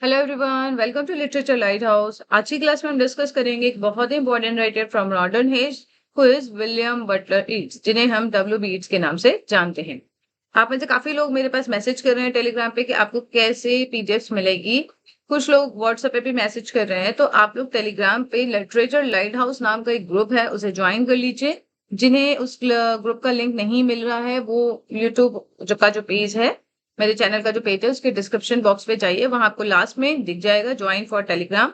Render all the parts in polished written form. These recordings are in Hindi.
Hello everyone, welcome to literature light house. आज की क्लास में हम डिस्कस करेंगे एक बहुत ही important writer from modern age who is William Butler Yeats, जिन्हें हम डब्ल्यू बी ईट्स के नाम से जानते हैं। आप में से काफी लोग मेरे पास मैसेज कर रहे हैं टेलीग्राम पे कि आपको कैसे पीडीएफ्स मिलेगी। कुछ लोग व्हाट्सएप पे भी मैसेज कर रहे हैं, तो आप लोग टेलीग्राम पे लिटरेचर लाइट हाउस नाम का एक ग्रुप है, उसे ज्वाइन कर लीजिए। जिन्हें उस ग्रुप का लिंक नहीं मिल रहा है, वो यूट्यूब का जो पेज है, मेरे चैनल का जो पेज है, उसके डिस्क्रिप्शन बॉक्स पे जाइए, वहां आपको लास्ट में दिख जाएगा ज्वाइन फॉर टेलीग्राम।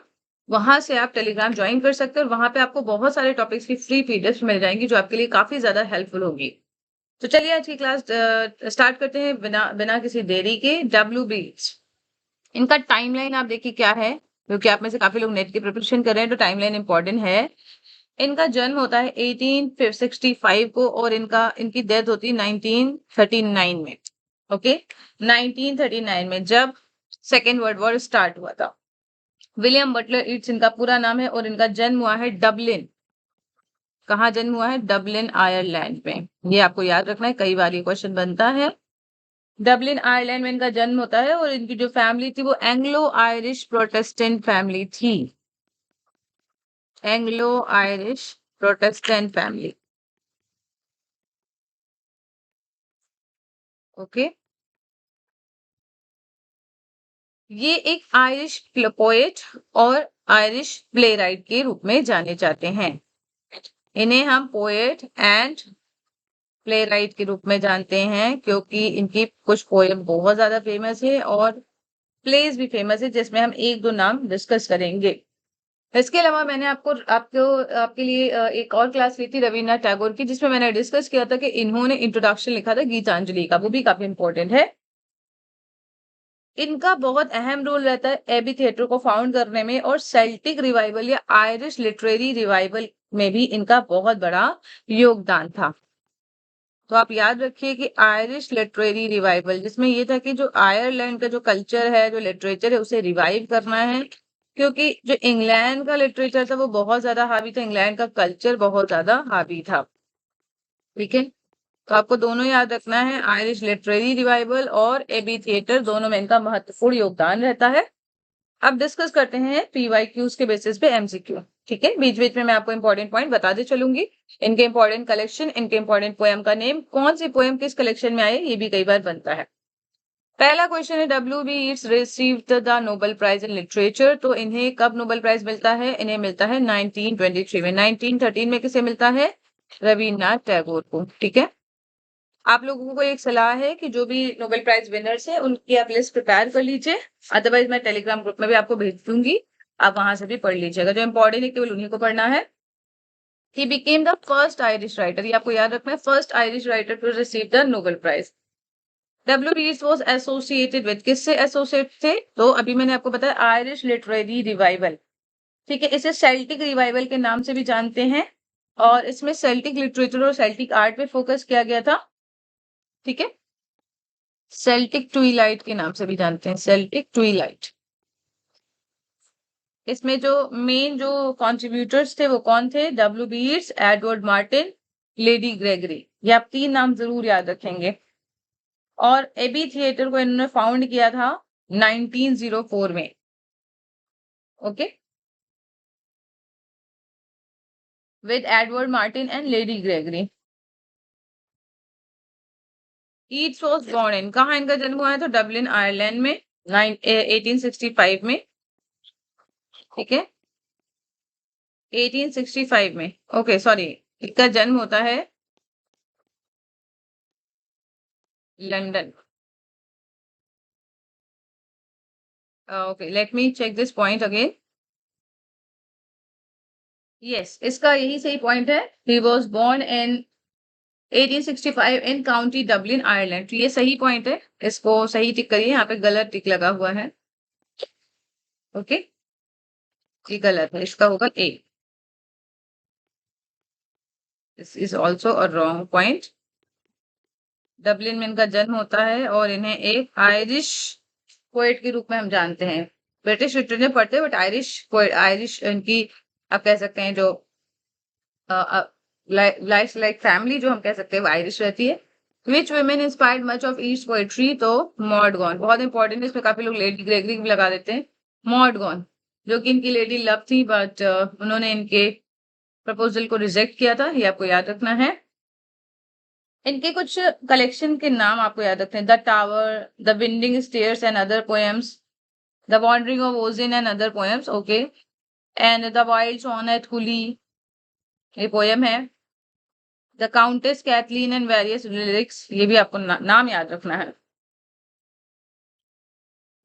वहां से आप टेलीग्राम ज्वाइन कर सकते हैं और वहां पे आपको बहुत सारे टॉपिक्स की फ्री पीडीएफ मिल जाएंगी, जो आपके लिए काफी ज्यादा हेल्पफुल होगी। तो चलिए आज की क्लास स्टार्ट करते हैं बिना बिना किसी देरी के। डब्ल्यू बी इनका टाइमलाइन आप देखिए क्या है, क्योंकि आप में से काफी लोग नेट की प्रिपरेशन कर रहे हैं, तो टाइमलाइन इंपॉर्टेंट है। इनका जन्म होता है 1865 को और इनकी डेथ होती है 1939 में। ओके, 1939 में, जब सेकेंड वर्ल्ड वॉर स्टार्ट हुआ था। विलियम बटलर ईट्स इनका पूरा नाम है और इनका जन्म हुआ है डबलिन। कहाँ जन्म हुआ है? डबलिन आयरलैंड में। ये आपको याद रखना है, कई बार ये क्वेश्चन बनता है। डबलिन आयरलैंड में इनका जन्म होता है और इनकी जो फैमिली थी वो एंग्लो आयरिश प्रोटेस्टेंट फैमिली थी। Anglo Irish Protestant family. Okay, ये एक आयरिश पोएट और आयरिश प्लेराइट के रूप में जाने जाते हैं। इन्हें हम पोएट एंड प्लेराइट के रूप में जानते हैं, क्योंकि इनकी कुछ पोएम बहुत ज्यादा फेमस है और प्लेस भी फेमस है, जिसमें हम एक दो नाम डिस्कस करेंगे। इसके अलावा मैंने आपके लिए एक और क्लास ली थी रविन्द्रनाथ टैगोर की, जिसमें मैंने डिस्कस किया था कि इन्होंने इंट्रोडक्शन लिखा था गीतांजलि का, वो भी काफी इंपॉर्टेंट है। इनका बहुत अहम रोल रहता है एबी थिएटर को फाउंड करने में, और सेल्टिक रिवाइवल या आयरिश लिटरेरी रिवाइवल में भी इनका बहुत बड़ा योगदान था। तो आप याद रखिए कि आयरिश लिटरेरी रिवाइवल, जिसमें ये था कि जो आयरलैंड का जो कल्चर है, जो लिटरेचर है, उसे रिवाइव करना है। क्योंकि जो इंग्लैंड का लिटरेचर था वो बहुत ज्यादा हावी था, इंग्लैंड का कल्चर बहुत ज्यादा हावी था। ठीक है, तो आपको दोनों याद रखना है, आयरिश लिटरेरी रिवाइवल और एबी थिएटर, दोनों में इनका महत्वपूर्ण योगदान रहता है। अब डिस्कस करते हैं पीवाईक्यूज के बेसिस पे एमसीक्यू। ठीक है, बीच बीच में मैं आपको इंपॉर्टेंट पॉइंट बताते चलूंगी। इनके इंपॉर्टेंट कलेक्शन, इनके इंपॉर्टेंट पोएम का नेम, कौन सी पोएम किस कलेक्शन में आए, ये भी कई बार बनता है। पहला क्वेश्चन है, W B Yeats received the Nobel Prize in literature. तो इन्हें कब नोबेल प्राइज मिलता है? इन्हें मिलता है 1923 में। 1913 में किसे मिलता है? रविन्द्रनाथ टैगोर को। ठीक है, आप लोगों को एक सलाह है कि जो भी नोबेल प्राइज विनर्स है उनकी आप लिस्ट प्रिपेयर कर लीजिए, अदरवाइज मैं टेलीग्राम ग्रुप में भी आपको भेज दूंगी, आप वहां से भी पढ़ लीजिएगा। जो इंपॉर्टेंट है केवल उन्हीं को पढ़ना है। He became the first Irish writer, ये आपको याद रखना है, first Irish writer to receive the Nobel Prize. W Yeats was associated with, किससे एसोसिएट थे? तो अभी मैंने आपको बताया आयरिश लिटरेरी रिवाइवल। ठीक है, इसे सेल्टिक रिवाइवल के नाम से भी जानते हैं, और इसमें सेल्टिक लिटरेचर और सेल्टिक आर्ट पे फोकस किया गया था। ठीक है, सेल्टिक ट्विलाइट के नाम से भी जानते हैं, सेल्टिक ट्विलाइट। इसमें जो मेन जो कंट्रीब्यूटर्स थे वो कौन थे? W B Yeats, Edward Martin, Lady Gregory. ये आप तीन नाम जरूर याद रखेंगे। और एबी थिएटर को इन्होंने फाउंड किया था 1904 में। Okay, with Edward Martin and Lady Gregory. Yeats was born in, कहाँ इनका जन्म हुआ है? तो डबलिन आयरलैंड में 1865 में। ठीक है, 1865 में। ओके सॉरी, इसका जन्म होता है London. Okay, let me check this point again. Yes, इसका यही सही पॉइंट है। He was born in 1865 in County Dublin Ireland. तो ये सही पॉइंट है, इसको सही टिक करिए, यहाँ पे गलत टिक लगा हुआ है। ओके, ये गलत है, इसका होगा A. This is also a wrong point. Dublin में इनका जन्म होता है और इन्हें एक आयरिश पोएट के रूप में हम जानते हैं। ब्रिटिश लिटरेचर पढ़ते हैं, बट आयरिश इनकी आप कह सकते हैं, जो लाइक फैमिली जो हम कह सकते हैं वो आयरिश रहती है। विच women inspired much of east poetry? तो मॉड गॉन बहुत इंपॉर्टेंट है, इसमें काफी लोग लेडी ग्रेगरी भी लगा देते हैं। मॉडगॉन, जो कि इनकी लेडी लव थी, बट उन्होंने इनके प्रपोजल को रिजेक्ट किया था, ये आपको याद रखना है। इनके कुछ कलेक्शन के नाम आपको याद रखने हैं, the tower, the winding stairs and other poems, the wandering of Oisin and other poems, okay, and the wild swan at Coole, ये पोएम है। The countess Cathleen and various lyrics, ये भी आपको नाम याद रखना है।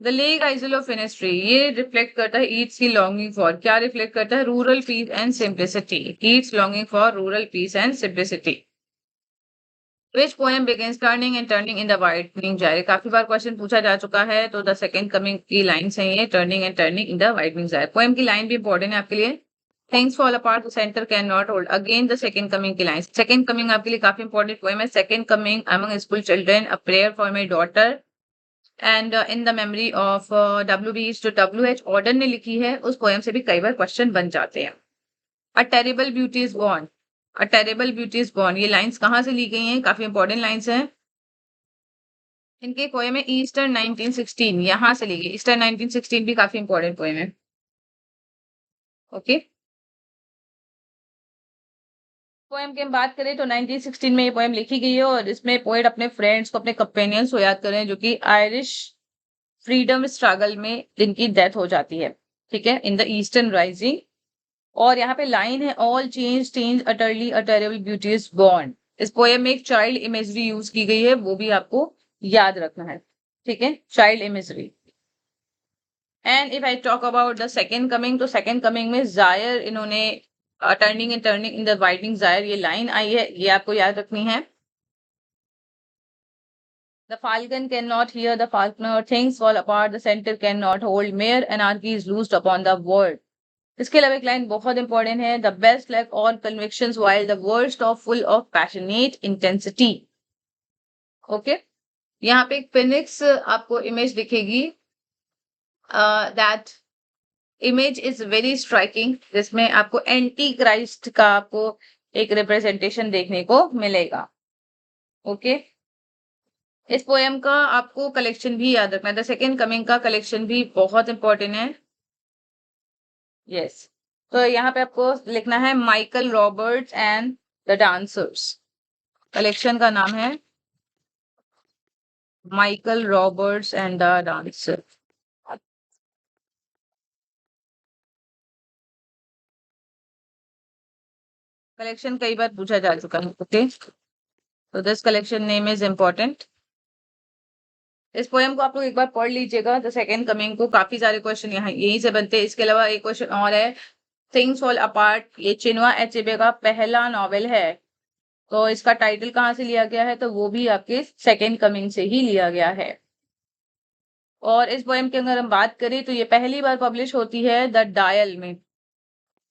The lake isle of Innisfree, ये रिफ्लेक्ट करता है ईट्स की लॉन्गिंग फॉर, क्या रिफ्लेक्ट करता है? Rural peace and simplicity, Yeats longing for rural peace and simplicity. Which poem begins turning and turning in the widening gyre? काफी बार क्वेश्चन पूछा जा चुका है, तो द सेकंड कमिंग की लाइन है ये, turning and turning in the widening gyre। Poem की लाइन भी इंपॉर्टेंट है आपके लिए। Things fall apart, the centre cannot hold, again the second coming की लाइन। सेकंड कमिंग आपके लिए काफी इंपॉर्टेंट पोएम है। Second coming among school children, a prayer for my daughter and in the memory of WBH, जो WH ऑर्डर ने लिखी है, उस पोएम से भी कई बार क्वेश्चन बन जाते हैं। A terrible beauty is born, a terrible beauty is born, ये लाइंस कहाँ से ली गई हैं? काफी इंपॉर्टेंट लाइंस हैं। इनके पोएम है ईस्टर 1916, यहां से ली गई। ईस्टर 1916 भी काफी इंपॉर्टेंट पोएम है, ओके। पोएम की हम बात करें तो 1916 में ये पोएम लिखी गई है, और इसमें पोएट अपने फ्रेंड्स को, अपने कंपेनियंस को याद कर रहे हैं, जो कि आयरिश फ्रीडम स्ट्रगल में जिनकी डेथ हो जाती है, ठीक है, इन द ईस्टर्न राइजिंग। और यहाँ पे लाइन है, all change change utterly a terrible beauty is born. इस पोएम में एक चाइल्ड इमेजरी यूज की गई है, वो भी आपको याद रखना है, ठीक है, child imagery. And if I talk about the second coming, तो सेकंड कमिंग में जायर इन्होंने turning and turning in the widening gyre, ये लाइन आई है, ये आपको याद रखनी है। The falcon can not hear the falconer, things fall apart, the centre cannot hold, mere anarchy is loosed upon the world. इसके अलावा एक लाइन बहुत इंपॉर्टेंट है, the best lack on convictions while the worst of full of passionate intensity, okay. यहाँ पे एक फिनिक्स आपको इमेज दिखेगी, that image is very striking, जिसमें आपको एंटी क्राइस्ट का आपको एक रिप्रेजेंटेशन देखने को मिलेगा, ओके। इस पोएम का आपको कलेक्शन भी याद रखना है, द सेकेंड कमिंग का कलेक्शन भी बहुत इंपॉर्टेंट है, यस। तो यहाँ पे आपको लिखना है Michael Robartes and the dancers, collection का नाम है Michael Robartes and the dancer. Collection कई बार पूछा जा चुका है, ओके, तो this collection name is important. इस पोएम को आप लोग एक बार पढ़ लीजिएगा, द सेकंड कमिंग को, काफी सारे क्वेश्चन यहाँ यहीं से बनते हैं। इसके अलावा एक क्वेश्चन और है, थिंग्स फॉल अपार्ट, ये चिनुआ अचेबे का पहला नॉवेल है, तो इसका टाइटल कहाँ से लिया गया है? तो वो भी आपके सेकंड कमिंग से ही लिया गया है। और इस पोएम की अगर हम बात करें तो ये पहली बार पब्लिश होती है द डायल में,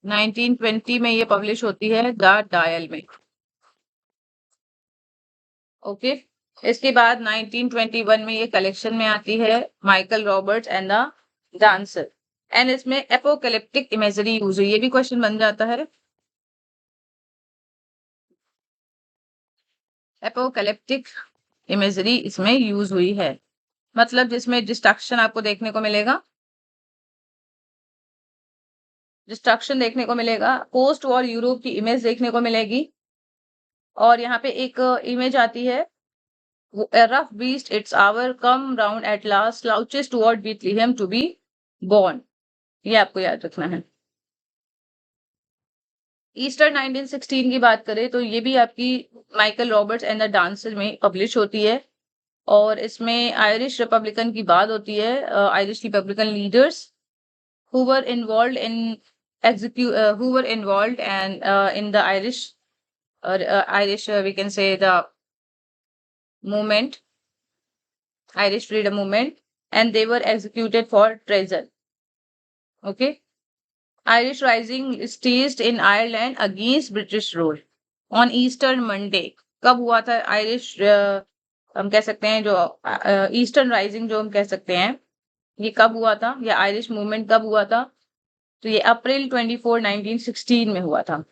1920 में ये पब्लिश होती है द डायल में, ओके। इसके बाद 1921 में ये कलेक्शन में आती है Michael Robartes and the dancer, and इसमें एपोकैलिप्टिक इमेजरी यूज हुई, ये भी क्वेश्चन बन जाता है। एपोकैलिप्टिक इमेजरी इसमें यूज हुई है, मतलब जिसमें डिस्ट्रक्शन आपको देखने को मिलेगा, डिस्ट्रक्शन देखने को मिलेगा, पोस्ट वॉर यूरोप की इमेज देखने को मिलेगी। और यहाँ पे एक इमेज आती है, a rough beast, its hour come round at last, slouches toward Bethlehem to be born, ये आपको याद रखना है। ईस्टर 1916 की बात करें तो ये भी आपकी Michael Robartes and the dancer में पब्लिश होती है, और इसमें आयरिश रिपब्लिकन की बात होती है, Irish Republican leaders who were involved in who were involved and in the Irish we can say the movement, Irish freedom movement, and they were executed for treason, okay। Irish rising staged in Ireland against British rule on Easter Monday, कब हुआ था आयरिश हम कह सकते हैं जो ईस्टर्न राइजिंग जो हम कह सकते हैं, ये कब हुआ था, या आयरिश मूवमेंट कब हुआ था? तो ये अप्रैल 24 1916 में हुआ था।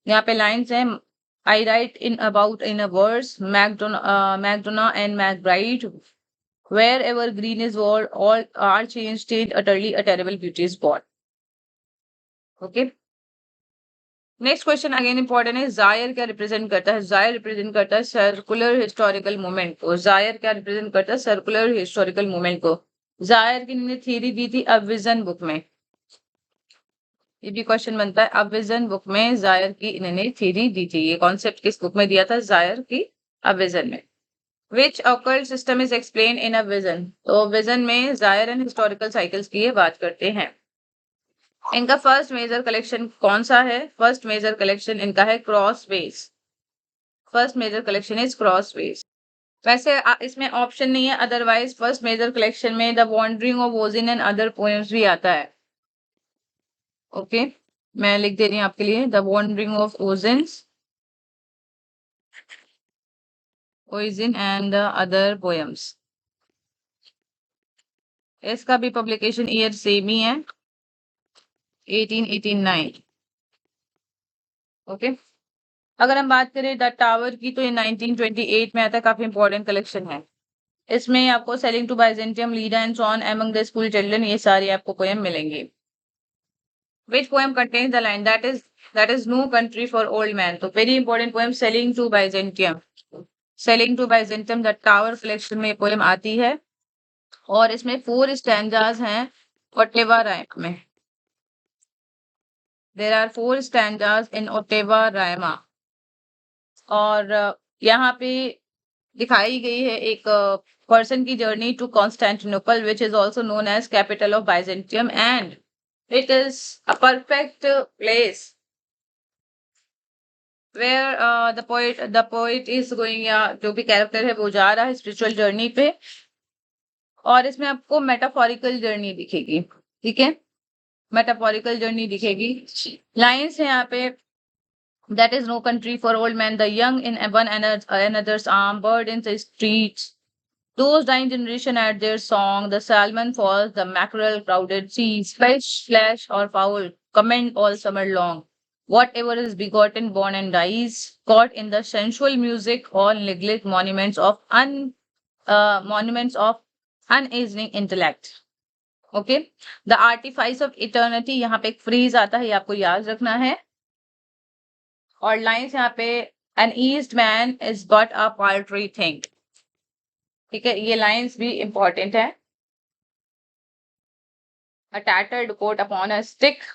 यहाँ पे लाइन्स हैं, I write in about in a verse MacDonagh and MacBride wherever green is wall, all are changed, utterly a terrible beauty is born. Okay. Next question again important है, जायर क्या रिप्रेजेंट करता है? जायर रिप्रेजेंट करता है सर्कुलर हिस्टोरिकल मूवमेंट को। जायर क्या रिप्रेजेंट करता है? सर्कुलर हिस्टोरिकल मूवमेंट को। जायर की इन्होंने थ्योरी दी थी अ विजन बुक में। ये भी क्वेश्चन बनता है, अ विजन बुक में जायर की इन्होंने थ्योरी दी थी। ये कॉन्सेप्ट किस बुक में दिया था? जायर की अ विजन में। Which occult system is explain in a vision? तो विजन में जायर एंड हिस्टोरिकल साइकिल्स की ये बात करते हैं। इनका फर्स्ट मेजर कलेक्शन कौन सा है? फर्स्ट मेजर कलेक्शन इनका है Crossways. First major collection is Crossways. वैसे इसमें ऑप्शन नहीं है, अदरवाइज फर्स्ट मेजर कलेक्शन में the wandering of Oisin and other poems भी आता है। ओके, मैं लिख दे रही हूँ आपके लिए, the wandering of Oisin and other poems. इसका भी पब्लिकेशन ईयर सेम ही है, 1889। ओके, अगर हम बात करें द टावर की तो ये 1928 में आता है, काफी इंपॉर्टेंट कलेक्शन है। इसमें आपको sailing to Byzantium, Leda and swan among the school children, ये सारी आपको पोएम मिलेंगे। Which poem contains the line that is no country for old man? तो very important poem, sailing to Byzantium. Sailing to Byzantium the tower collection में पोएम आती है और इसमें 4 स्टैंजाज हैं ओटेवा राइम में। There are 4 stanzas in ottava rima. और यहाँ पे दिखाई गई है एक पर्सन की journey to Constantinople which is also known as capital of Byzantium, and it is a perfect place where the poet is going, या जो भी कैरेक्टर है वो जा रहा है स्पिरिचुअल जर्नी पे, और इसमें आपको मेटाफोरिकल जर्नी दिखेगी। ठीक है, मेटाफोरिकल जर्नी दिखेगी। लाइन्स है यहाँ पे, that is no country for old men, the young in one another's arm, bird in the streets, those dying generation at their song, the salmon falls, the mackerel crowded seas, fish, flesh or fowl, comment all summer long. Whatever is begotten, born and dies, caught in the sensual music, all neglect monuments of unaging intellect. Okay, the artifice of eternity, यहाँ पे एक फ्रेज आता है, ये आपको याद रखना है। और लाइन्स यहाँ पे, an east man is but a paltry thing। ठीक है, ये लाइन्स भी इंपॉर्टेंट है। A tattered coat upon a stick,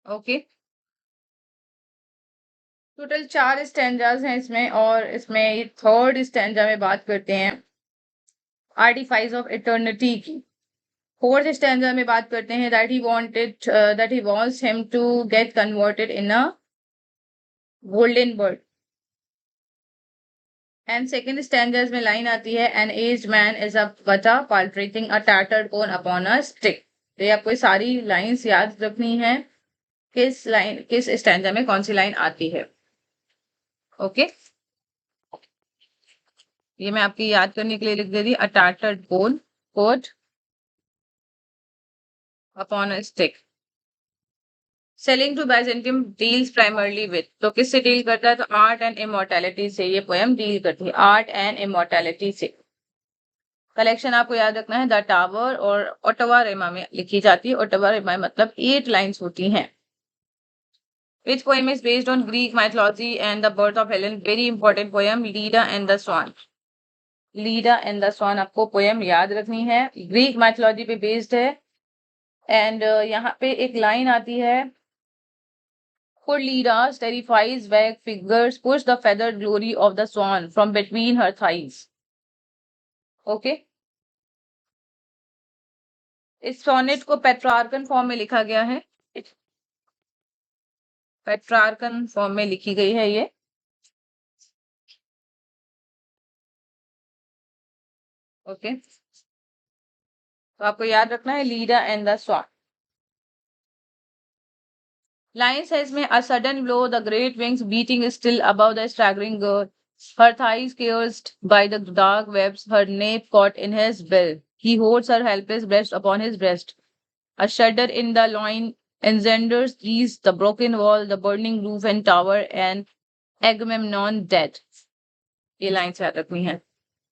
okay. Total 4 stanzas हैं इसमें, और इसमें थर्ड स्टैंजा में बात करते हैं आर्टिफाइस ऑफ इटर्निटी की। फोर्थ स्टैंजा में बात करते हैं that he wants him to get converted in a golden bird, and second standards में लाइन आती है an aged man is a but a paltry thing, a tattered bone upon a stick। तो ये आपको सारी लाइंस याद रखनी है, किस स्टैंडा में कौन सी लाइन आती है। ओके, ये मैं आपकी याद करने के लिए लिख दे दी, a tattered bone put upon a stick। Sailing to Byzantium deals primarily with, तो किससे डील करता है? तो आर्ट एंड इमोर्टैलिटी से ये पोएम डील करती है, आर्ट एंड इमोर्टैलिटी से। कलेक्शन आपको याद रखना है द टावर, और ओटावा रेमा में लिखी जाती है। ओटावा रेमा मतलब 8 लाइंस होती हैं। Which poem is based on Greek mythology and the birth of Helen? Very important poem, Leda and the Swan। Leda and the swan आपको पोएम याद रखनी है, ग्रीक माइथोलॉजी पे बेस्ड है। एंड यहाँ पे एक लाइन आती है, For Leda's terrifies vague figures push the feathered glory of the swan from between her thighs। Okay, इस सोनेट को पेट्रार्कन फॉर्म में लिखा गया है, पेट्रार्कन फॉर्म में लिखी गई है ये। ओके, तो आपको याद रखना है Leda and the swan. Lines है इसमें, a sudden blow, the great wings beating still above the staggering girl, her thighs pierced by the dark webs, her nape caught in his bill, he holds her helpless breast upon his breast, a shudder in the loin engenders these, the broken wall, the burning roof and tower, and Agamemnon dead। ये लाइन्स याद रखनी है।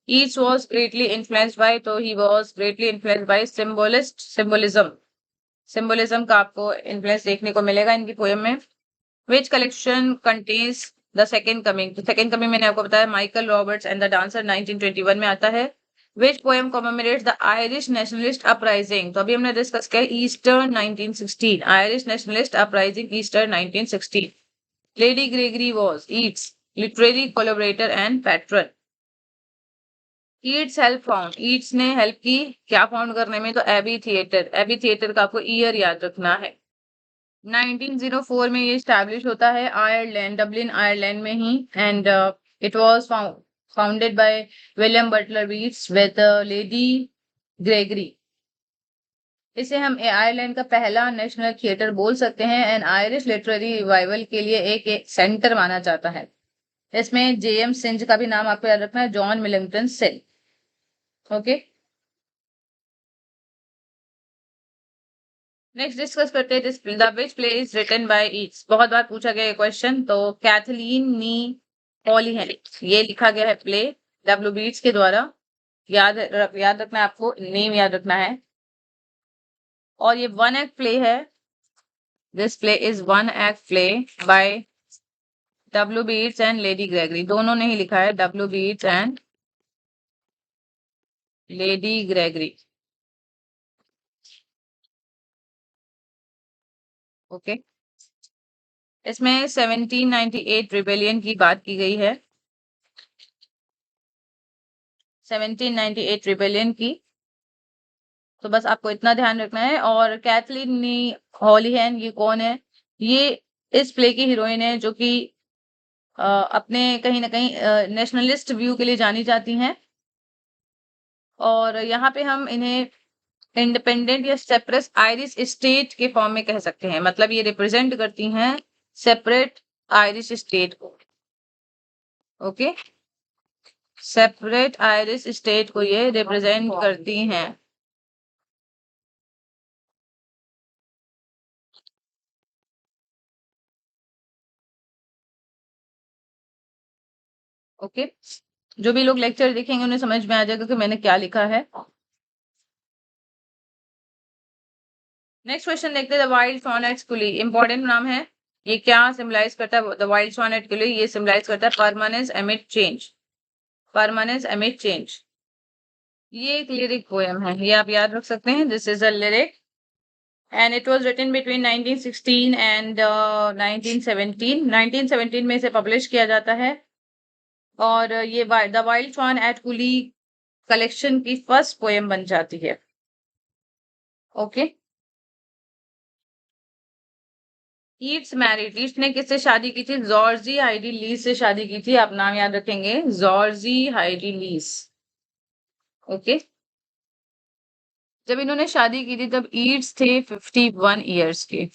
Each was greatly influenced by, तो he was greatly influenced by symbolism का आपको इन्फ्लुएंस देखने को मिलेगा इनकी पोएम में। Which collection contains the second coming, तो सेकेंड कमिंग मैंने आपको बताया Michael Robartes and the dancer 1921 में आता है। Which poem commemorates the Irish nationalist uprising, तो अभी हमने डिस्कस किया Easter 1916, Irish nationalist uprising Easter 1916। Lady Gregory was Yeats literary collaborator and patron. Yeats help found, Yeats ने हेल्प की क्या फाउंड करने में, तो एबी थिएटर का आपको ईयर याद रखना है। 1904 में ये स्टैब्लिश होता है आयरलैंड, डबलिन आयरलैंड में ही, and it was founded by William Butler Yeats with Lady Gregory. इसे हम आयरलैंड का पहला नेशनल थिएटर बोल सकते हैं एंड आयरिश लिटरेरी रिवाइवल के लिए एक सेंटर माना जाता है। इसमें जेएम सिंज का भी नाम आपको याद रखना है, जॉन मिलिंगटन सिल। ओके, नेक्स्ट डिस्कस करते हैं the which play is written by Yeats. बहुत बार पूछा गया क्वेश्चन, तो कैथलीन नी हॉलीहैन, ये लिखा गया है प्ले डब्ल्यू बीट्स के द्वारा। याद रखना है आपको, नेम याद रखना है। और ये वन एक्ट प्ले है, this play is one act play by W B Yeats and Lady Gregory, दोनों ने ही लिखा है, W B Yeats and Lady Gregory. Okay, इसमें 1798 रिबेलियन की बात की गई है, 1798 रिबेलियन की, तो बस आपको इतना ध्यान रखना है। और कैथलीन नी हॉलीहैन ये कौन है, ये इस प्ले की हीरोइन है जो कि अपने कहीं ना कहीं नेशनलिस्ट व्यू के लिए जानी जाती हैं। और यहाँ पे हम इन्हें इंडिपेंडेंट या सेपरेट आयरिश स्टेट के फॉर्म में कह सकते हैं, मतलब ये रिप्रेजेंट करती हैं सेपरेट आयरिश स्टेट को। ओके, सेपरेट आयरिश स्टेट को ये रिप्रेजेंट करती हैं। ओके, जो भी लोग लेक्चर देखेंगे उन्हें समझ में आ जाएगा कि मैंने क्या लिखा है। नेक्स्ट क्वेश्चन देखते हैं, द वाइल्ड सॉन एट स्कूली, इंपॉर्टेंट नाम है। ये क्या सिंबलाइज करता है, द वाइल्ड सॉन एट स्कूली ये सिंबलाइज करता है परमानेंस एमिड चेंज, परमानेंस एमिड चेंज। ये एक लिरिक पोएम है, ये आप याद रख सकते हैं, this is a lyric and it was written between 1916 and 1917। 1917 में इसे पब्लिश किया जाता है और ये the wild swan at Coole collection की फर्स्ट पोएम बन जाती है। ओके, ईट्स मैरिड, ईट्स ने किससे शादी की थी, जॉर्जी हाइडी लीस से शादी की थी, आप नाम याद रखेंगे, जॉर्जी हाइडी लीस। ओके, जब इन्होंने शादी की थी तब ईट्स थे 51 ईयर्स के।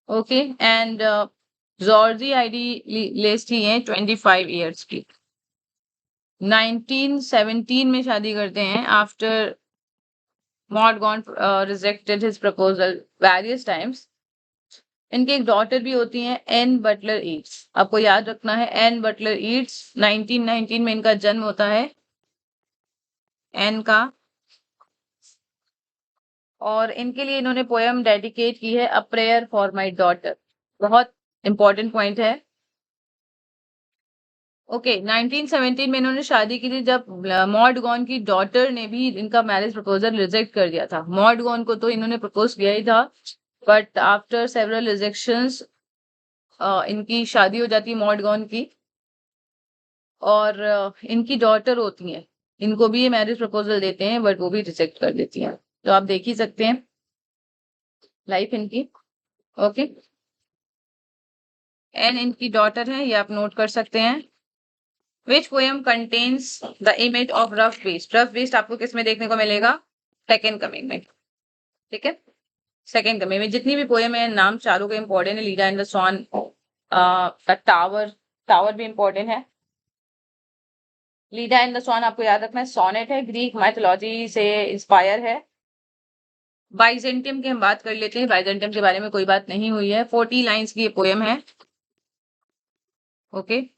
Okay, and Georgie Hyde Lees थी 25 ईयर्स की। 1917 में शादी करते हैं after Morgan rejected his proposal various times. इनकी एक डॉटर भी होती है एन बटलर ईट्स, आपको याद रखना है एन बटलर ईट्स। 1919 में इनका जन्म होता है एन का, और इनके लिए इन्होंने पोएम डेडिकेट की है a prayer for my daughter, बहुत इंपॉर्टेंट पॉइंट है। ओके, 1917 में इन्होंने शादी की थी जब मॉड गॉन की डॉटर ने भी इनका मैरिज प्रपोजल रिजेक्ट कर दिया था। मॉड गॉन को तो इन्होंने प्रपोज किया ही था, बट आफ्टर सेवरल रिजेक्शंस इनकी शादी हो जाती है मॉड गॉन की, और इनकी डॉटर होती है, इनको भी ये मैरिज प्रपोजल देते हैं बट वो भी रिजेक्ट कर देती हैं, तो आप देख ही सकते हैं लाइफ इनकी। ओके, एन इनकी डॉटर है, ये आप नोट कर सकते हैं। Which poem contains the image of rough beast? rough beast आपको किस में देखने को मिलेगा, सेकेंड कमिंग में। ठीक है, सेकेंड कमिंग में जितनी भी पोएम है नाम चारों के इंपॉर्टेंट है, Leda and the swan, tower, tower भी इंपॉर्टेंट है। लीडा एंड द सॉन आपको याद रखना है, सोनेट है, ग्रीक माइथोलॉजी से इंस्पायर है। बाइजेंटियम की हम बात कर लेते हैं, बाइजेंटियम के बारे में कोई बात नहीं हुई है, 40 लाइन्स की ये पोएम है। ओके,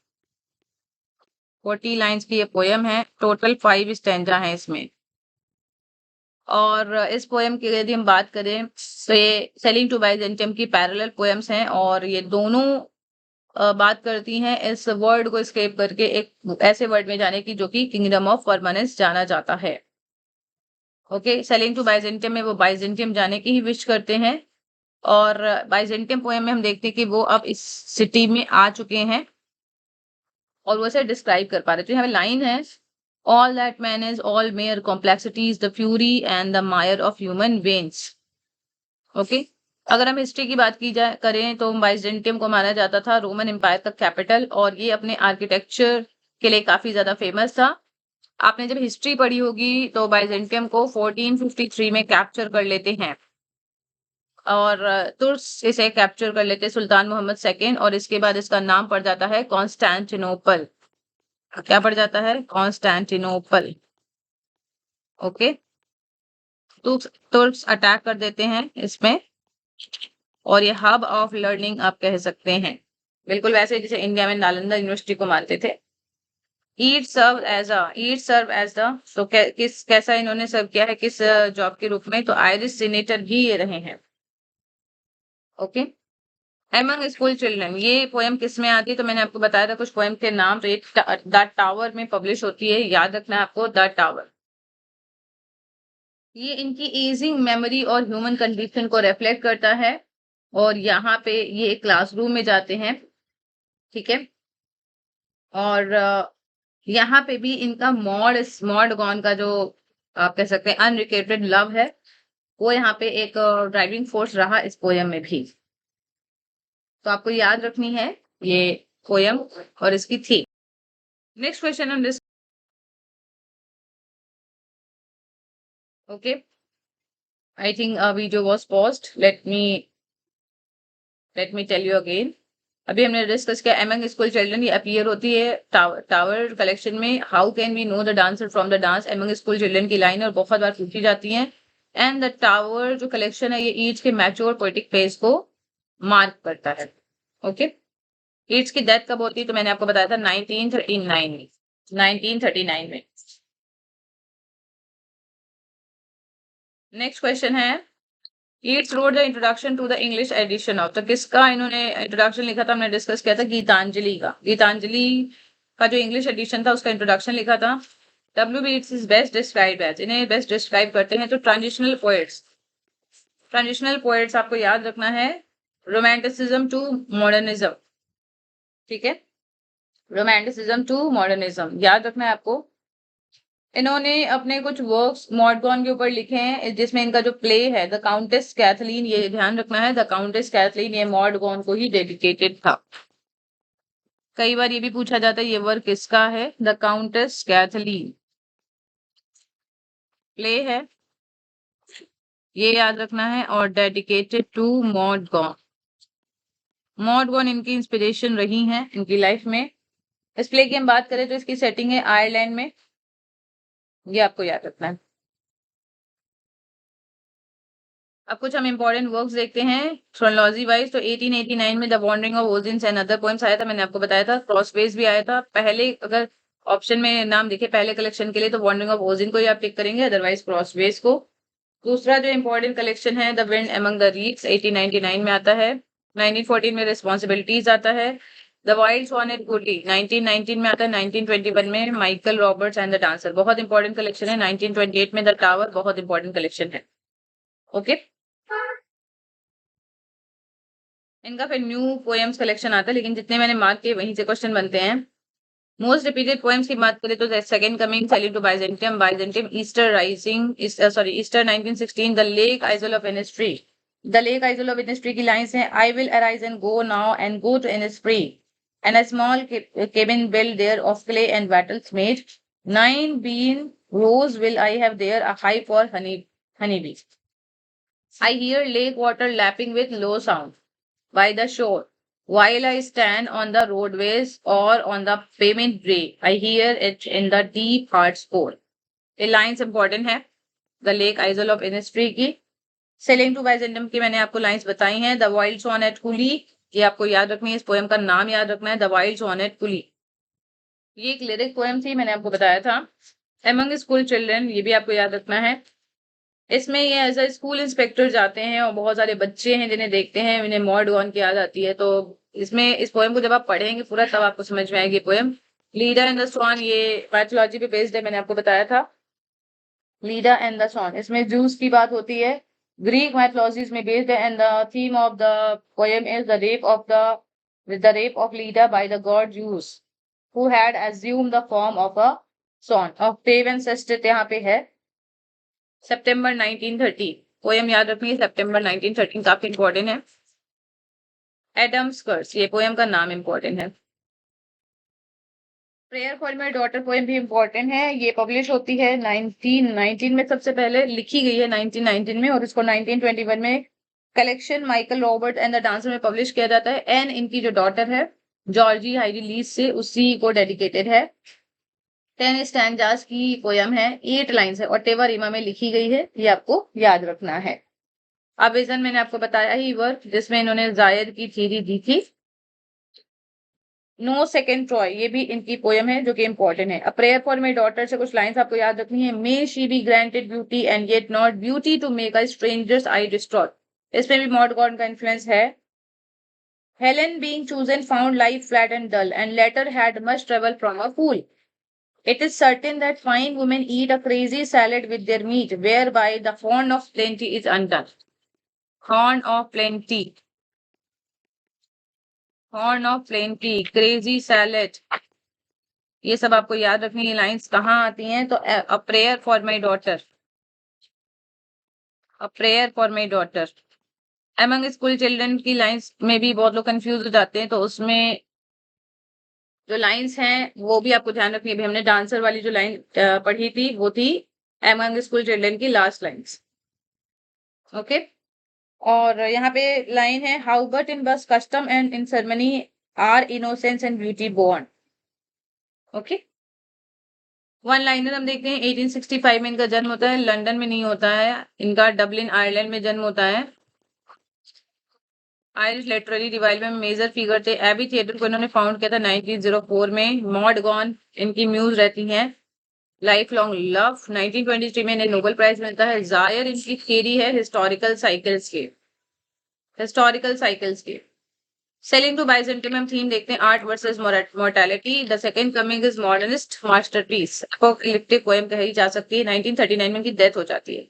40 लाइन्स की ये पोएम है। टोटल 5 स्टैंजा हैं इसमें। और इस पोएम की यदि हम बात करें तो ये सेलिंग टू बाइजेंटियम की पैरेलल पोएम्स हैं और ये दोनों बात करती हैं इस वर्ड को एस्केप करके एक ऐसे वर्ड में जाने की जो कि किंगडम ऑफ परमानेंस जाना जाता है। ओके, सेलिंग टू बाइजेंटियम में वो बाइजेंटियम जाने की ही विश करते हैं और बाइजेंटियम पोएम में हम देखते हैं कि वो अब इस सिटी में आ चुके हैं और वो ऐसे डिस्क्राइब कर पा रहे। तो यहाँ पे लाइन है, all that man is all mayor complexities the fury and the Mayar of human veins. Okay, अगर हम हिस्ट्री की बात की जाए करें तो बाइजेंटियम को माना जाता था रोमन एम्पायर का कैपिटल और ये अपने आर्किटेक्चर के लिए काफी ज्यादा फेमस था। आपने जब हिस्ट्री पढ़ी होगी तो बाइजेंटियम को 1453 में कैप्चर कर लेते हैं और तुर्स इसे कैप्चर कर लेते सुल्तान मोहम्मद सेकेंड और इसके बाद इसका नाम पड़ जाता है कॉन्स्टेंटिनोपल। क्या पड़ जाता है? कॉन्स्टेंटिनोपल। ओके, तुर्क्स अटैक कर देते हैं इसमें और ये हब ऑफ लर्निंग आप कह सकते हैं, बिल्कुल वैसे जैसे इंडिया में नालंदा यूनिवर्सिटी को मानते थे। ईट सर्व एज द, तो कैसा इन्होंने सर्व किया है, किस जॉब के रूप में? तो आयरिश सीनेटर भी ये रहे हैं। ओके, एमंग स्कूल चिल्ड्रन, ये पोएम किस में आती है? तो मैंने आपको बताया था कुछ पोएम के नाम, तो ये द टावर में पब्लिश होती है, याद रखना है आपको, द टावर। ये इनकी एजिंग मेमोरी और ह्यूमन कंडीशन को रिफ्लेक्ट करता है और यहाँ पे ये क्लासरूम में जाते हैं, ठीक है, और यहाँ पे भी इनका मॉड गॉन का जो आप कह सकते हैं अनरिक्वेटेड लव है वो यहाँ पे एक ड्राइविंग फोर्स रहा इस पोयम में भी। तो आपको याद रखनी है ये पोयम और इसकी थी। Next question on this. Okay, I think video was paused, let me tell you again. अभी हमने डिस्कस किया एमंग स्कूल चिल्ड्रन, ये अपीयर होती है टावर कलेक्शन में। How can we know the dancer from the dance, among school children की लाइन और बहुत बार पूछी जाती है। एंड द टावर जो कलेक्शन है ये ईच के मैच्योर पोएटिक फेज को मार्क करता है। ओके, ईच की डेथ कब होती है? तो मैंने आपको बताया था 1939 में। नेक्स्ट क्वेश्चन है, Yeats wrote the introduction to the English edition of, तो किसका इन्होंने इंट्रोडक्शन लिखा था? हमने डिस्कस किया था गीतांजलि का। गीतांजलि का जो इंग्लिश एडिशन था उसका इंट्रोडक्शन लिखा था। W B Yeats is best describe as, इन्हें बेस्ट डिस्क्राइब करते हैं तो ट्रांजिशनल पोएट्स आपको याद रखना है, रोमांटिसिज्म टू मॉडर्निज्म, ठीक है, रोमांटिसिज्म टू मॉडर्निज्म याद रखना है आपको। इन्होंने अपने कुछ वर्क्स मॉडगॉन के ऊपर लिखे हैं जिसमें इनका जो प्ले है द काउंटेस कैथलीन, ये ध्यान रखना है, द काउंटेस कैथलीन ये मॉडगॉन को ही डेडिकेटेड था। कई बार ये भी पूछा जाता है ये वर्क किसका है, द काउंटेस कैथलीन प्ले है, ये याद रखना है, और डेडिकेटेड टू मॉडगॉन। मॉडगॉन इनकी इंस्पिरेशन रही हैं इनकी लाइफ में। इस प्ले की हम बात करें तो इसकी सेटिंग है आयरलैंड में, ये आपको याद रखना है। अब कुछ हम इंपॉर्टेंट वर्क्स देखते हैं क्रोनोलॉजी वाइज। तो 1889 में the wandering of Oisin's and other poems आया था, मैंने आपको बताया था। क्रॉसवेज भी आया था। पहले अगर ऑप्शन में नाम देखे पहले कलेक्शन के लिए तो वॉन्डरिंग ऑफ ओजिन को ही आप पिक करेंगे, अदरवाइज क्रॉसवेज को। दूसरा जो इंपॉर्टेंट कलेक्शन है the wind among the reads 1899 में आता है। 1914 में रिस्पॉन्सिबिलिटीज आता है। द वाइल्ड स्वॉन एट गुडी 1919 में आता है। 1921 में Michael Robartes and the dancer बहुत इंपॉर्टेंट कलेक्शन है। 1928 में द टावर बहुत इंपॉर्टेंट कलेक्शन है। ओके, इनका फिर न्यू पोएम्स कलेक्शन आता है, लेकिन जितने मैंने मार्क किए वहीं से क्वेश्चन बनते हैं। मोस्ट रिपीटेड पोएम्स की बात करें तो second coming, sailing to Byzantium, Easter rising, Easter 1916, the lake isle of Innisfree. The lake isle of Innisfree की लाइंस हैं, I will arise and go now and go to Innisfree and a small cabin built there of clay and battles made, 9 bean rows will I have there, a hive for honeybee. I hear lake water lapping with low sound by the shore, while I stand on the roadways or on the pavement gray, I hear it in the deep heart's core. ये लाइन्स इंपॉर्टेंट है the lake isle of Innisfree की। सेलिंग टू बाइजेंटियम की मैंने आपको लाइन्स बताई हैं। The wild sworn eight Coole, ये आपको याद रखनी है, इस पोएम का नाम याद रखना है, the wild sworn eight Coole. ये एक लिरिक पोएम थी, मैंने आपको बताया था। एमंग स्कूल चिल्ड्रन, ये भी आपको याद रखना है। इसमें ये एज अ स्कूल इंस्पेक्टर जाते हैं और बहुत सारे बच्चे हैं जिन्हें देखते हैं, इन्हें मॉड गॉन की याद आती है। तो इसमें इस पोएम को जब आप पढ़ेंगे पूरा तब आपको समझ में आएगी पोएम। लीडा एंड द स्वान, ये माइथोलॉजी पे बेस्ड है, मैंने आपको बताया था। लीडा एंड द स्वान, इसमें जूस की बात होती है, ग्रीक माइथोलॉजीज में बेस्ड है। And the theme of the poem is the rape of Leda by the God juice who had assumed the form of a swan। Octave and sestet यहाँ पे है। सितंबर 1913, पोएम याद रखनी है, सितंबर 1913 काफी इंपॉर्टेंट है। एडम्स कर्स, ये पोएम का नाम इंपॉर्टेंट है। Prayer for my daughter poem भी इंपॉर्टेंट है, ये पब्लिश होती है 1919 में, सबसे पहले लिखी गई है 1919 में, और इसको 1921 में collection Michael Robert and the dancer में पब्लिश किया जाता है। एन इनकी जो डॉटर है जॉर्जी हाइडी लीज से, उसी को डेडिकेटेड है। 10 स्टैंजास की पोयम है, 8 लाइन्स है और टेवा रीमा में लिखी गई है, ये आपको याद रखना है। अब विजन मैंने आपको बताया ही वर्क, जिसमें इन्होंने जायद की थ्योरी दी थी। नो सेकेंड ट्रॉय, ये भी इनकी पोयम है जो कि इंपॉर्टेंट है। A prayer for my daughter से कुछ लाइंस आपको याद रखनी है। May she be granted beauty and yet not beauty to make a stranger's eye distraught, इसमें भी मॉड गॉड का इन्फ्लुएंस है। Helen being chosen found life flat and dull and later had much trouble from a fool. It is certain that fine women eat a crazy salad with their meat, whereby the horn of plenty is undone. Horn of plenty. Horn of plenty. Crazy salad. ये सब आपको याद रखनी है। लाइंस कहाँ आती हैं? तो a prayer for my daughter. A prayer for my daughter. Among school children की लाइंस में भी बहुत लोग कंफ्यूज हो जाते हैं, तो उसमें जो लाइंस हैं वो भी आपको ध्यान रखनी है। हमने डांसर वाली जो लाइन पढ़ी थी वो थी एमंग स्कूल चिल्ड्रन की लास्ट लाइंस। ओके, और यहाँ पे लाइन है, हाउ बट इन बस custom and in ceremony are innocence and beauty born. Okay, one liner हम देखते हैं। 1865 में इनका जन्म होता है, लंदन में नहीं होता है, इनका डबलिन आयरलैंड में जन्म होता है। आयरिश लिटरेरी रिवाइवल में मेजर फिगर थे। एबी थिएटर को इन्होंने फाउंड किया था 1904 में। मॉड गॉन इनकी म्यूज रहती हैं। लाइफ लॉन्ग लव 1923 में इन्हें नोबेल प्राइज मिलता है। जायर इनकी थियरी है हिस्टोरिकल साइकिल्स की। सेलिंग टू बाइजेंटियम में हम थीम देखते हैं, art versus mortality. The second coming is modernist masterpiece, apocalyptic poem कही जा सकती है। 1939 में इनकी डेथ हो जाती है।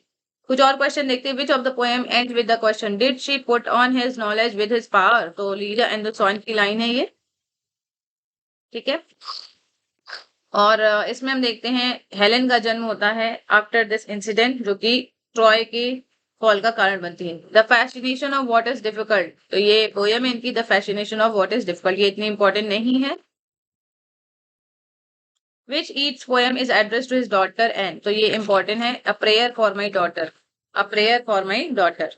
कुछ और क्वेश्चन देखते हैं। Which of the poem and with the question did she put on his knowledge with his power. तो लीडा एंड द स्वान की लाइन है ये, ठीक है। और इसमें हम देखते हैं हेलेन का जन्म होता है आफ्टर दिस इंसिडेंट, जो कि ट्रॉय के फॉल का कारण बनती है। The fascination of what is difficult, तो ये पोएम है इनकी the fascination of what is difficult, ये इतनी इंपॉर्टेंट नहीं है। Which each poem is address to his daughter and, तो ये इंपॉर्टेंट है। A prayer for my daughter, a prayer for my daughter.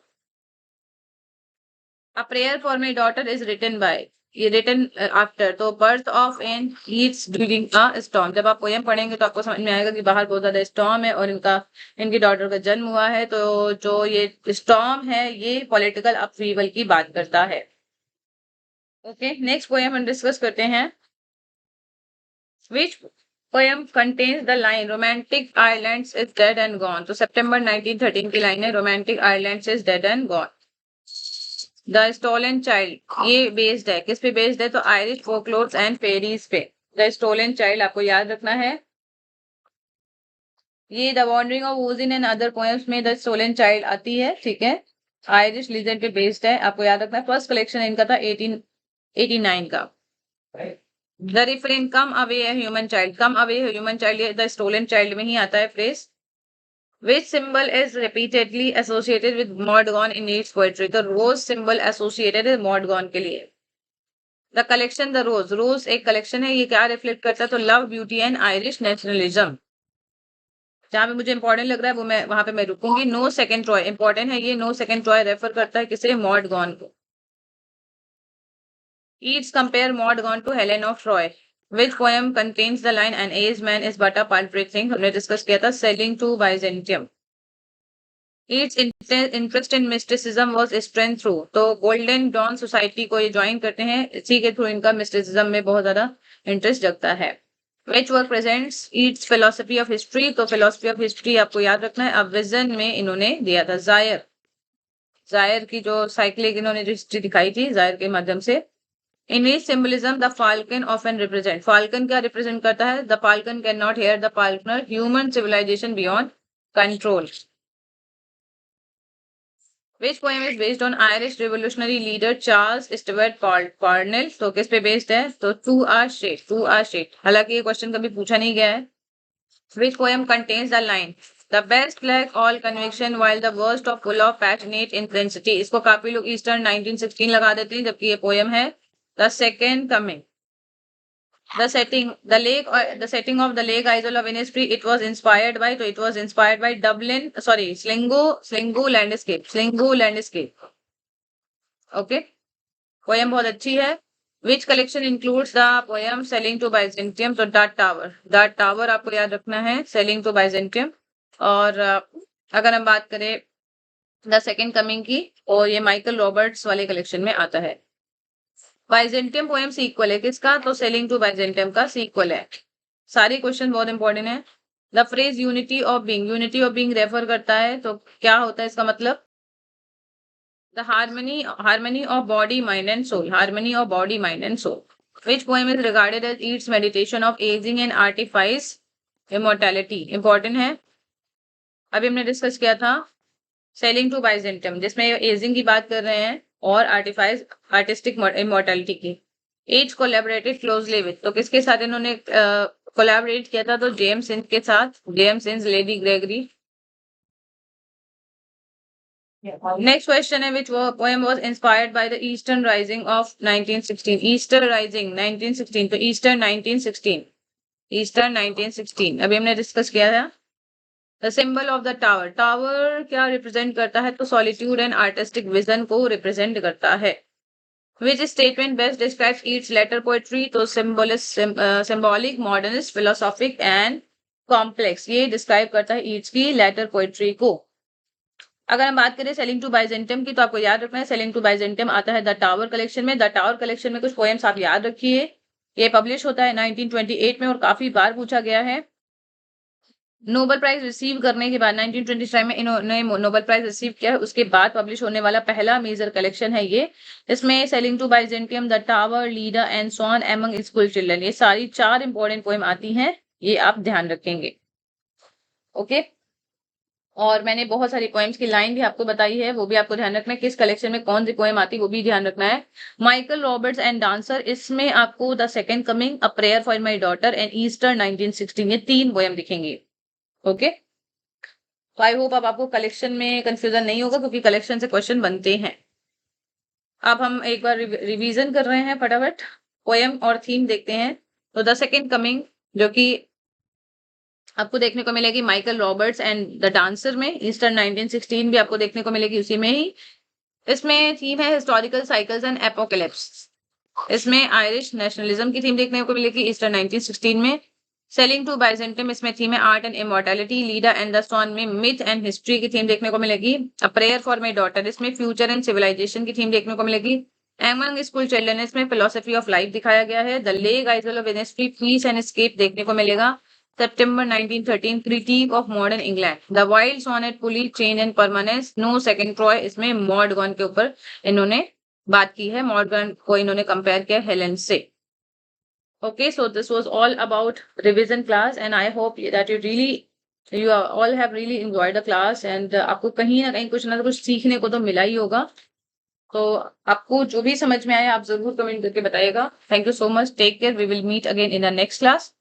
A prayer for my daughter is written by, ये रिटन आफ्टर। तो birth of an leads during a storm, जब आप पोएम पढ़ेंगे तो आपको समझ में आएगा कि बाहर बहुत ज्यादा स्टॉर्म है और इनकी डॉटर का जन्म हुआ है। तो जो ये स्टॉर्म है ये पॉलिटिकल अपहीवल की बात करता है। ओके, नेक्स्ट पोएम हम डिस्कस करते हैं। Which poem contains the line romantic islands is dead and gone. तो सितंबर 1913 की लाइन है, romantic islands is dead and gone. The stolen child, ये बेस्ड है, किस पे बेस्ड है? तो आयरिश फोकलोर्स एंड फेरीज पे। द स्टोलन चाइल्ड आपको याद रखना है। ये the wandering of Oisin and other poems में द स्टोलन चाइल्ड आती है, ठीक है। आयरिश लीजेंड पे बेस्ड है, आपको याद रखना है। फर्स्ट कलेक्शन इनका था 1889 का। The refrain come away human child, come away human child, ये द स्टोलन चाइल्ड में ही आता है phrase. Which symbol is repeatedly associated with Mordegon in its poetry? तो रोज सिंबल एसोसिएटेड है मॉडगॉन के लिए। द कलेक्शन द रोज, रोज एक कलेक्शन है, ये क्या रिफ्लेक्ट करता है? तो love, beauty and Irish nationalism. जहां पे मुझे इंपॉर्टेंट लग रहा है वो मैं वहां पे मैं रुकूंगी। नो सेकेंड ट्रॉय इंपॉर्टेंट है, ये नो सेकेंड ट्रॉय रेफर करता है किसे? मॉडगॉन को। Yeats compare Maud Gonne to Helen of Troy. Which poem contains the line an aged man is but a paltry thing? हमने डिस्कस किया था sailing to Byzantium. Its interest in mysticism was strength through, तो गोल्डन डॉन सोसाइटी को ये ज्वाइन करते हैं, इसी के थ्रू इनका मिस्टिसिज्म में बहुत ज्यादा इंटरेस्ट जगता है। Which work presents Yeats philosophy of history, तो फिलोसफी ऑफ हिस्ट्री आपको याद रखना है, अब विजन में इन्होंने दिया था जायर की जो साइक्लिक इन्होंने जो हिस्ट्री दिखाई थी जायर के माध्यम से। In which symbolism the falcon often represent, falcon क्या रिप्रेजेंट करता है, the falcon can not hear the falconer, human civilization beyond control. Which poem is based on Irish revolutionary leader Charles Stewart Parnell? तो किस पे बेस्ड है, तो टू आर स्टेट। हालांकि ये क्वेश्चन कभी पूछा नहीं गया है। Which poem contains the line The best lack all conviction while the worst of full of passionate intensity? इसको काफी लोग ईस्टर्न 1916 लगा देते हैं, जबकि ये पोयम है The Second Coming। The setting of the lake Isola of Innisfree, it was inspired by, तो it was inspired by Dublin, sorry, Sligo landscape। Okay, poem बहुत अच्छी है। Which collection includes the poem Selling to Byzantium? तो That Tower आपको याद रखना है, Selling to Byzantium। और अगर हम बात करें द सेकेंड कमिंग की, और ये माइकल रॉबर्ट्स वाले कलेक्शन में आता है। बाइजेंटियम पोएम सीक्वल है किसका, तो सेलिंग टू बाइजेंटियम का सीक्वल है। सारे क्वेश्चन बहुत इंपॉर्टेंट है। The phrase unity of being refer करता है, तो क्या होता है इसका मतलब, the harmony of body mind and soul. Which poem is regarded as its meditation of aging and artifice immortality, important है। अभी हमने डिस्कस किया था सेलिंग टू बाइजेंटियम, जिसमें एजिंग की बात कर रहे हैं और आर्टिस्टिक इमोर्टैलिटी की। एज कोलैबोरेटेड क्लोजली विद, तो किसके साथ इन्होंने कोलैबोरेट किया था, तो जेम्स सिंज के साथ, James Synge, lady Gregory. Next question है which poem was inspired by the Easter rising of 1916? Easter rising 1916, तो ईस्टर्न 1916 अभी हमने डिस्कस किया था। The symbol of the tower क्या रिप्रेजेंट करता है, तो सॉलिट्यूड एंड आर्टिस्टिक विजन को रिप्रेजेंट करता है। Which statement best describes Yeats later poetry, तो symbolic, modernist, philosophic and complex, ये डिस्क्राइब करता है ईट्स की लेटर पोएट्री को। अगर हम बात करें सेलिंग टू बाइजेंटियम की, तो आपको याद रखना है सेलिंग टू बाइजेंटियम आता है द टावर कलेक्शन में। द टावर कलेक्शन में कुछ पोएम्स आप याद रखिए, ये पब्लिश होता है 1928 में और काफी बार पूछा गया है। नोबेल प्राइज रिसीव करने के बाद 1925 में इन्होंने नोबेल प्राइज रिसीव किया है, उसके बाद पब्लिश होने वाला पहला मेजर कलेक्शन है ये। इसमें sailing to Byzantium, the tower, Leda and swan among school children, ये सारी 4 इंपॉर्टेंट पोएम आती हैं, ये आप ध्यान रखेंगे। ओके, और मैंने बहुत सारी पोएम्स की लाइन भी आपको बताई है, वो भी आपको ध्यान रखना है, किस कलेक्शन में कौन सी पोएम आती है वो भी ध्यान रखना है। माइकल रॉबर्ट्स एंड डांसर, इसमें आपको the second coming, a prayer for my daughter and Easter 1916, ये 3 पोएम दिखेंगे। ओके, तो आई होप अब आपको कलेक्शन में कंफ्यूजन नहीं होगा, क्योंकि कलेक्शन से क्वेश्चन बनते हैं। अब हम एक बार रिवीजन कर रहे हैं फटाफट, पोएम और थीम देखते हैं। तो द सेकेंड कमिंग, जो कि आपको देखने को मिलेगी Michael Robartes and the dancer में, ईस्टर्न 1916 भी आपको देखने को मिलेगी उसी में ही। इसमें थीम है हिस्टोरिकल साइकिल्स एंड एपोकैलिप्स। इसमें आयरिश नेशनलिज्म की थीम देखने को मिलेगी ईस्टर्न 1916 में। सेलिंग टू बाइजेंटियम, इसमें थीम है art and immortality. Leda and the swan में मिथ एंड हिस्ट्री की थीम देखने को मिलेगी। A prayer for my daughter, इसमें फ्यूचर एंड सिविलाइजेशन की थीम देखने को मिलेगी। एमंग स्कूल चिल्ड्रन, इसमें फिलोसफी ऑफ लाइफ दिखाया गया है। The lake isle of Innisfree, piece and escape देखने को मिलेगा। September 1913, critique of modern England, the wild sonnet, police change and permanence, no second Troy, इसमें मॉडगन के ऊपर इन्होंने बात की है, मॉडगन को इन्होंने कंपेयर किया हेलेन से। Okay, so this was all about revision class and I hope that you all have really enjoyed the class and आपको कहीं ना कुछ सीखने को तो मिला ही होगा। तो आपको जो भी समझ में आया आप जरूर कमेंट करके बताइएगा। Thank you so much, take care, we will meet again in the next class.